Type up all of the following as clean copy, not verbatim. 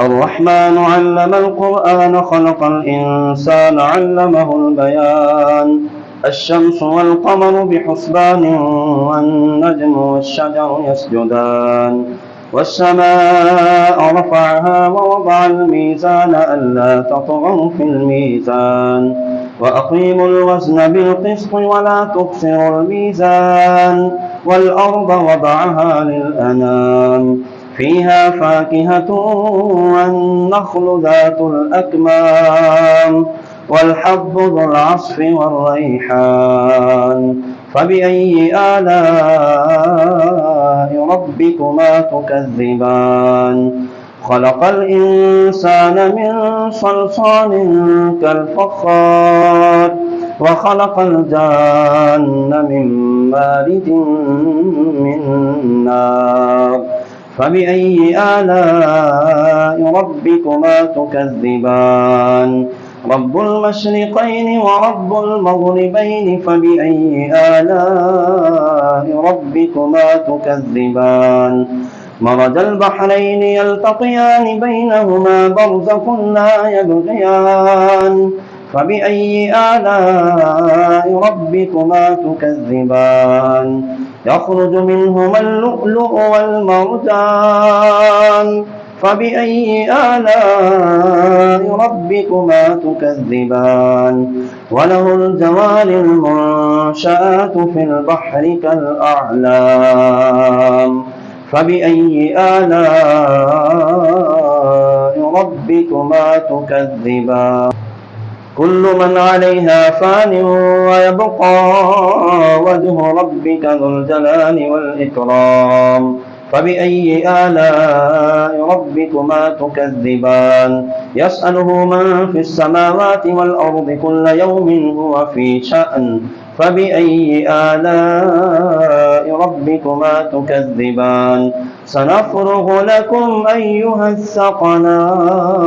الرحمن علم القرآن خلق الإنسان علمه البيان الشمس والقمر بحسبان والنجم والشجر يسجدان والسماء رفعها ووضع الميزان ألا تطغوا في الميزان وأقيموا الوزن بالقسط ولا تخسروا الميزان والأرض وضعها للأنام فيها فاكهة والنخل ذات الأكمام والحب ذو العصف والريحان فبأي آلاء ربكما تكذبان خلق الإنسان من صلصال كالفخار وخلق الجان من مارج من نار فبأي آلاء ربكما تكذبان رب المشرقين ورب المغربين فبأي آلاء ربكما تكذبان مرج البحرين يلتقيان بينهما برزخ لا يبغيان فبأي آلاء ربكما تكذبان يخرج منهما اللؤلؤ والمرجان فبأي آلاء ربكما تكذبان وله الجوار المنشآت في البحر كالأعلام فبأي آلاء ربكما تكذبان كل من عليها فان ويبقى وجه ربك ذو الجلال والإكرام فبأي آلاء ربكما تكذبان يسأله من في السماوات والأرض كل يوم هو في شأن فبأي آلاء ربكما تكذبان سنفرغ لكم أيها الثقلان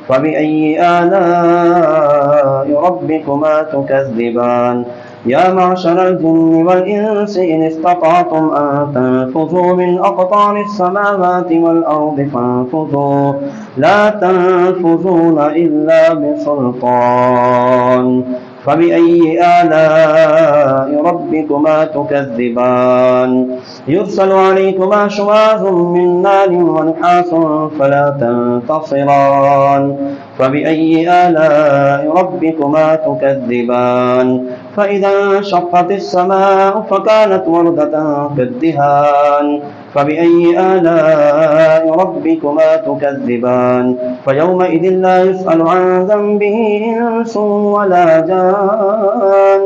فبأي آلاء ربكما تكذبان يا معشر الجن والإنس إن استطعتم أن تنفذوا من أقطار السماوات والأرض فانفذوا لا تنفذون إلا بسلطان فبأي آلاء ربكما تكذبان يرسل عليكما شواظ من نار ونحاس فلا تنتصران فبأي آلاء ربكما تكذبان فإذا انشقت السماء فكانت وردة كالدهان فبأي آلاء ربكما تكذبان فيومئذ لا يسأل عن ذنبه إنس ولا جان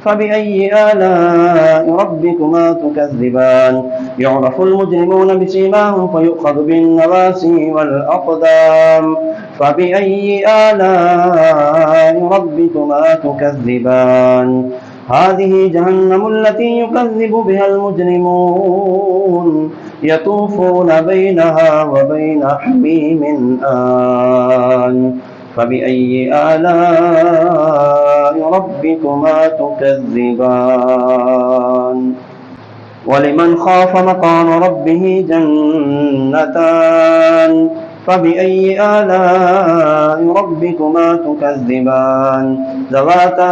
فبأي آلاء ربكما تكذبان يعرف المجرمون بسيماهم فيؤخذ بالنواسي والأقدام فبأي آلاء ربكما تكذبان هذه جهنم التي يكذب بها المجرمون يطوفون بينها وبين حميم آن فبأي آلاء ربكما تكذبان ولمن خاف مقام ربه جنتان فبأي آلاء ربكما تكذبان ذواتا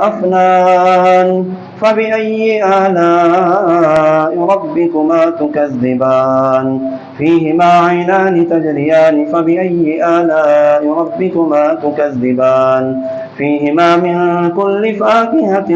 أفنان فبأي آلاء ربكما تكذبان فيهما عينان تجريان فبأي آلاء ربكما تكذبان فيهما من كل فاكهة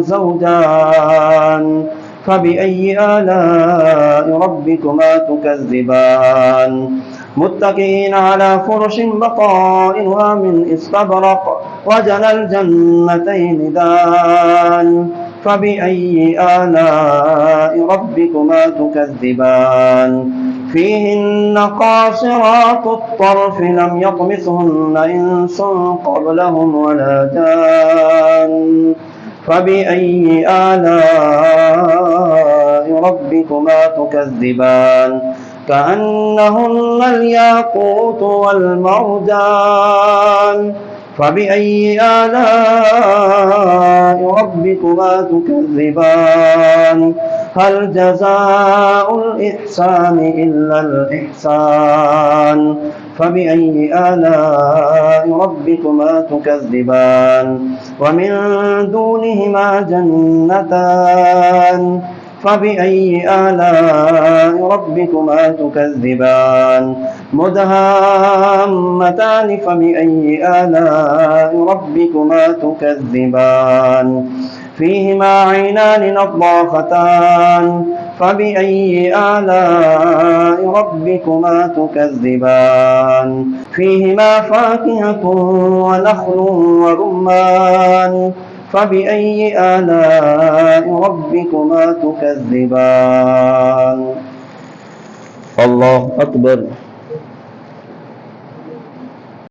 زوجان فبأي آلاء ربكما تكذبان متكئين على فرش بطائنها من استبرق وجنى الجنتين دان فبأي آلاء ربكما تكذبان فيهن قاصرات الطرف لم يطمثهن إنس قبلهم ولا جان فبأي آلاء ربكما تكذبان كأنهن الياقوت والمرجان فبأي آلاء ربكما تكذبان هل جزاء الإحسان إلا الإحسان فبأي آلاء ربكما تكذبان ومن دونهما جنتان فبأي آلاء ربكما تكذبان مدهامتان فبأي آلاء ربكما تكذبان فيهما عينان نضاختان فبأي آلاء ربكما تكذبان فيهما فاكهة ونخل ورمان فبأي آلاء ربكما تكذبان الله أكبر.